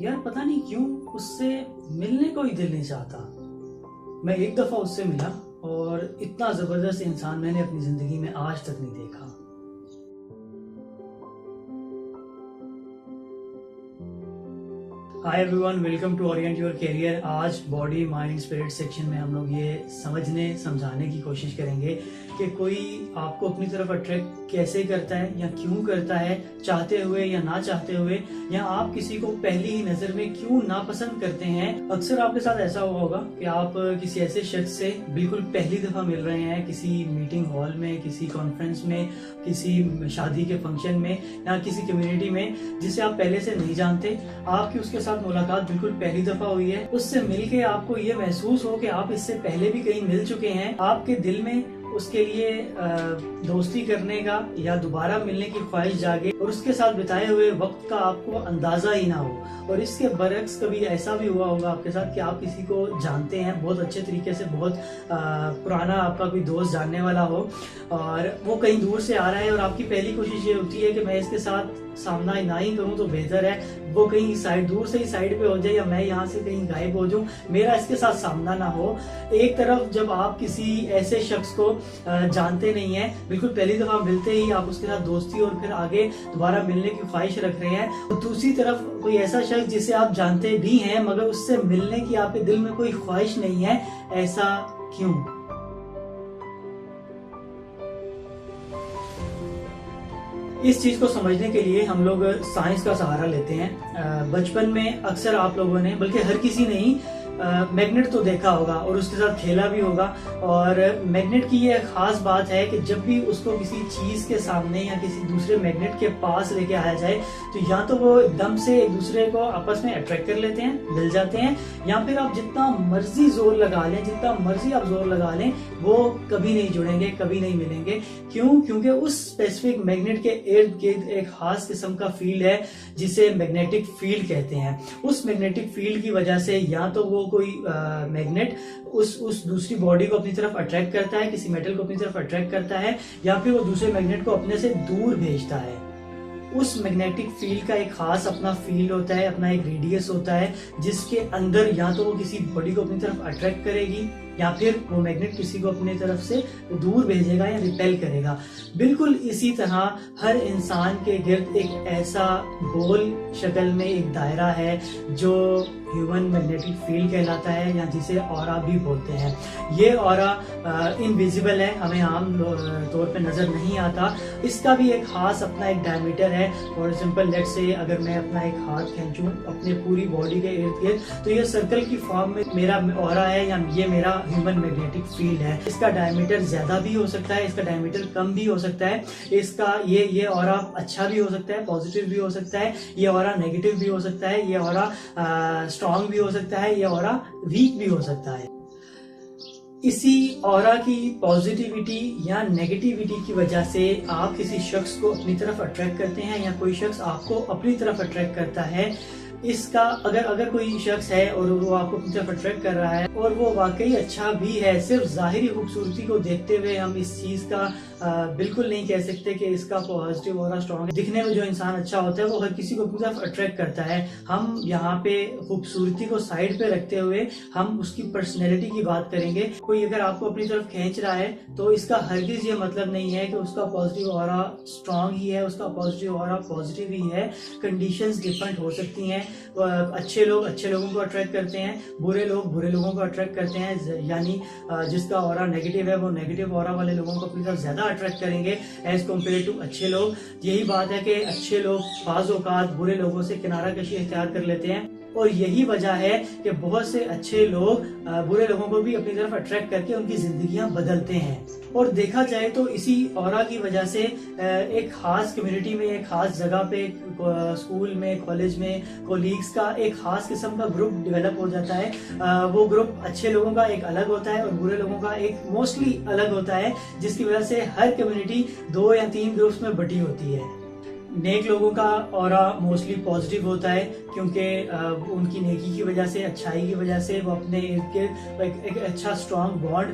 यार पता नहीं क्यों उससे मिलने को ही दिल नहीं चाहता। मैं एक दफा उससे मिला और इतना जबरदस्त इंसान मैंने अपनी जिंदगी में आज तक नहीं देखा। Hi everyone, welcome to orient your career. आज बॉडी माइंड स्पिरिट सेक्शन में हम लोग ये समझाने की कोशिश करेंगे कि कोई आपको अपनी तरफ अट्रैक्ट कैसे करता है या क्यों करता है, चाहते हुए या ना चाहते हुए, या आप किसी को पहली ही नजर में क्यों नापसंद करते हैं। अक्सर आपके साथ ऐसा हुआ होगा कि आप किसी ऐसे शख्स से बिल्कुल पहली दफा मिल रहे हैं, किसी मीटिंग हॉल में, किसी कॉन्फ्रेंस में, किसी शादी के फंक्शन में या किसी कम्युनिटी में जिसे आप पहले से नहीं जानते। आपकी उसके साथ मुलाकात बिल्कुल पहली दफा हुई है। उससे मिलके आपको ये महसूस हो कि आप इससे पहले भी कहीं मिल चुके हैं। आपके दिल में उसके लिए दोस्ती करने का या दोबारा मिलने की ख्वाहिश जागे और उसके साथ बिताए हुए वक्त का आपको अंदाजा ही ना हो। और इसके बरक्स कभी ऐसा भी हुआ होगा आपके साथ कि आप किसी को जानते हैं बहुत अच्छे तरीके से, बहुत पुराना आपका कोई दोस्त जानने वाला हो और वो कहीं दूर से आ रहा है और आपकी पहली कोशिश ये होती है कि मैं इसके साथ सामना ना ही करूं तो बेहतर है, वो कहीं साइड दूर से ही साइड पे हो जाए या मैं यहाँ से कहीं गायब हो जाऊं, मेरा इसके साथ सामना ना हो। एक तरफ जब आप किसी ऐसे शख्स को जानते नहीं है, बिल्कुल पहली दफा मिलते ही आप उसके साथ दोस्ती और फिर आगे दोबारा मिलने की ख्वाहिश रख रहे हैं, तो दूसरी तरफ कोई ऐसा शख्स जिसे आप जानते भी हैं मगर उससे मिलने की आपके दिल में कोई ख्वाहिश नहीं है, ऐसा क्यों? इस चीज को समझने के लिए हम लोग साइंस का सहारा लेते हैं। बचपन में अक्सर आप लोगों ने, बल्कि हर किसी ने ही मैग्नेट तो देखा होगा और उसके साथ खेला भी होगा। और मैग्नेट की ये खास बात है कि जब भी उसको किसी चीज के सामने या किसी दूसरे मैग्नेट के पास लेके आया जाए तो या तो वो एकदम से एक दूसरे को आपस में अट्रैक्ट कर लेते हैं, मिल जाते हैं, या फिर आप जितना मर्जी जोर लगा लें, जितना मर्जी आप जोर लगा लें, वो कभी नहीं जुड़ेंगे, कभी नहीं मिलेंगे। क्यों? क्योंकि उस स्पेसिफिक मैग्नेट के इर्द गिर्द एक खास किस्म का फील्ड है जिसे मैग्नेटिक फील्ड कहते हैं। उस मैग्नेटिक फील्ड की वजह से या तो वो कोई मैग्नेट उस दूसरी बॉडी को अपनी तरफ अट्रैक्ट करता है, किसी मेटल को अपनी तरफ अट्रैक्ट करता है, या फिर वो दूसरे मैग्नेट को अपने से दूर भेजता है। उस मैग्नेटिक फील्ड का एक खास अपना फील्ड होता है, अपना एक रेडियस होता है जिसके अंदर या तो वो किसी बॉडी को अपनी तरफ अट्रैक्ट करेगी या फिर वो मैग्नेट किसी को अपनी तरफ से दूर भेजेगा या रिपेल करेगा। बिल्कुल इसी तरह हर इंसान के गिर्द एक ऐसा गोल शक्ल में एक दायरा है जो ह्यूमन मैग्नेटिक फील्ड कहलाता है, या जिसे ऑरा भी बोलते हैं। ये ऑरा इनविजिबल है, हमें आम तौर पे नजर नहीं आता। इसका भी एक खास अपना एक डायमीटर है। फॉर एग्जांपल लेट्स से अगर मैं अपना एक हाथ खींचूं अपने पूरी बॉडी के इर्द गिर्द तो ये सर्कल की फॉर्म में मेरा ऑरा है या ये मेरा ह्यूमन मैग्नेटिक फील्ड है। इसका डायमीटर ज्यादा भी हो सकता है, इसका डायमीटर कम भी हो सकता है। इसका ये ऑरा अच्छा भी हो सकता है, पॉजिटिव भी हो सकता है, ये ऑरा नेगेटिव भी हो सकता है, ये ऑरा स्ट्रॉन्ग भी हो सकता है, ये ऑरा वीक भी हो सकता है। इसी ऑरा की पॉजिटिविटी या नेगेटिविटी की वजह से आप किसी शख्स को अपनी तरफ अट्रैक्ट करते हैं या कोई शख्स आपको अपनी तरफ अट्रैक्ट करता है। इसका अगर कोई शख्स है और वो आपको अपनी तरफ अट्रैक्ट कर रहा है और वो वाकई अच्छा भी है, सिर्फ जाहिरी खूबसूरती को देखते हुए हम इस चीज का बिल्कुल नहीं कह सकते कि इसका पॉजिटिव और स्ट्रॉन्ग है। दिखने में जो इंसान अच्छा होता है वो हर किसी को अपनी तरफ अट्रैक्ट करता है। हम यहाँ पे खूबसूरती को साइड पे रखते हुए हम उसकी पर्सनैलिटी की बात करेंगे। कोई अगर आपको अपनी तरफ खींच रहा है तो इसका हरगिज ये मतलब नहीं है कि उसका पॉजिटिव ऑरा स्ट्रॉन्ग ही है, उसका पॉजिटिव ऑरा पॉजिटिव ही है। कंडीशंस डिफरेंट हो सकती हैं। अच्छे लोग अच्छे लोगों को अट्रैक्ट करते हैं, बुरे लोग बुरे लोगों को अट्रैक्ट करते हैं। यानी जिसका ऑरा नेगेटिव है वो नेगेटिव ऑरा वाले लोगों को अपनी तरफ ज्यादा अट्रैक्ट करेंगे एज कम्पेयर टू अच्छे लोग। यही बात है कि अच्छे लोग बाज़ औक़ात बुरे लोगों से किनारा कशी इख्तियार कर लेते हैं और यही वजह है कि बहुत से अच्छे लोग बुरे लोगों को भी अपनी तरफ अट्रैक्ट करके उनकी जिंदगियां बदलते हैं। और देखा जाए तो इसी ऑरा की वजह से एक खास कम्युनिटी में, एक खास जगह पे, स्कूल में, कॉलेज में, कोलीग्स का एक खास किस्म का ग्रुप डेवलप हो जाता है। वो ग्रुप अच्छे लोगों का एक अलग होता है और बुरे लोगों का एक मोस्टली अलग होता है, जिसकी वजह से हर कम्युनिटी 2 या 3 ग्रुप्स में बटी होती है। नेक लोगों का ऑरा मोस्टली पॉजिटिव होता है, क्योंकि उनकी नेकी की वजह से, अच्छाई की वजह से वो अपने इर्द गिर्द एक अच्छा स्ट्रांग बॉन्ड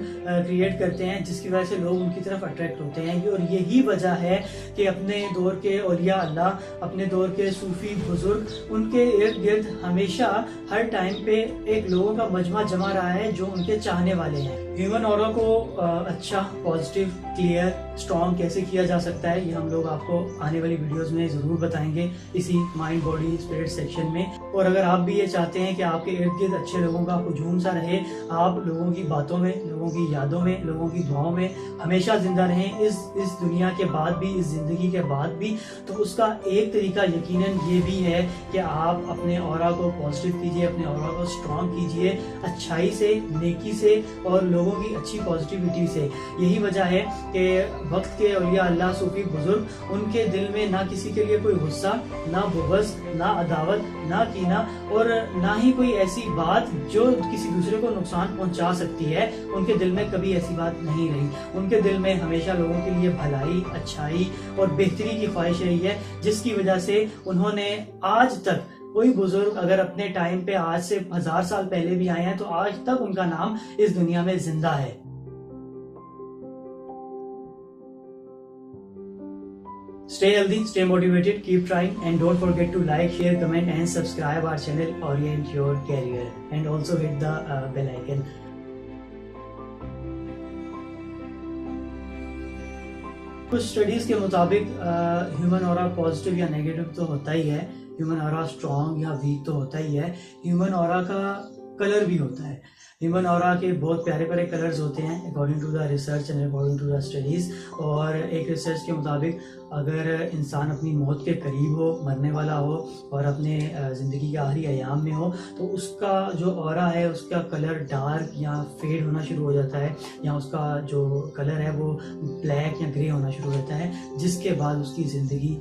क्रिएट करते हैं, जिसकी वजह से लोग उनकी तरफ अट्रैक्ट होते हैं। और यही वजह है कि अपने दौर के औलिया अल्लाह, अपने दौर के सूफी बुजुर्ग, उनके इर्द गिर्द हमेशा हर टाइम पे एक लोगों का मजमा जमा रहा है जो उनके चाहने वाले हैं। ह्यूमन ऑरा को अच्छा, पॉजिटिव, क्लियर, स्ट्रॉन्ग कैसे किया जा सकता है, ये हम लोग आपको आने वाली वीडियोस में जरूर बताएंगे इसी माइंड बॉडी स्पिरिट सेक्शन में। और अगर आप भी ये चाहते हैं कि आपके इर्द गिर्द अच्छे लोगों का हुजूम सा रहे, आप लोगों की बातों में, लोगों की यादों में, लोगों की दुआओं में हमेशा जिंदा रहें इस दुनिया के बाद भी, इस जिंदगी के बाद भी, तो उसका एक तरीका यकीनन ये भी है कि आप अपने ऑरा को पॉजिटिव कीजिए, अपने ऑरा को स्ट्रॉन्ग कीजिए, अच्छाई से, नेकी से और लोगों की अच्छी पॉजिटिविटी से। यही वजह है कि वक्त के औलिया अल्लाह, सूफी बुजुर्ग, उनके दिल में ना किसी के लिए कोई गुस्सा, ना बुग़्ज़, ना अदावत, ना कीना और ना ही कोई ऐसी बात जो किसी दूसरे को नुकसान पहुंचा सकती है, उनके दिल में कभी ऐसी बात नहीं रही। उनके दिल में हमेशा लोगों के लिए भलाई, अच्छाई और बेहतरी की ख्वाहिश रही है, जिसकी वजह से उन्होंने आज तक, कोई बुजुर्ग अगर अपने टाइम पे आज से 1000 साल पहले भी आए हैं तो आज तक उनका नाम इस दुनिया में जिंदा है। Stay healthy, stay motivated, keep trying, and don't forget to like, share, comment, and subscribe our channel Orient Your Career, and also hit the bell icon. कुछ स्टडीज के मुताबिक ह्यूमन ऑरा पॉजिटिव या नेगेटिव तो होता ही है, human aura strong या week तो होता ही है, ह्यूमन ऑरा का कलर भी होता है। ह्यूमन ऑरा के बहुत प्यारे प्यारे कलर्स होते हैं according to the research and according to the studies. और एक रिसर्च के मुताबिक अगर इंसान अपनी मौत के करीब हो, मरने वाला हो और अपने ज़िंदगी के आखिरी अयाम में हो, तो उसका जो ऑरा है उसका कलर डार्क या फेड होना शुरू हो जाता है, या उसका जो कलर है वो ब्लैक या ग्रे होना शुरू हो जाता है, जिसके बाद उसकी ज़िंदगी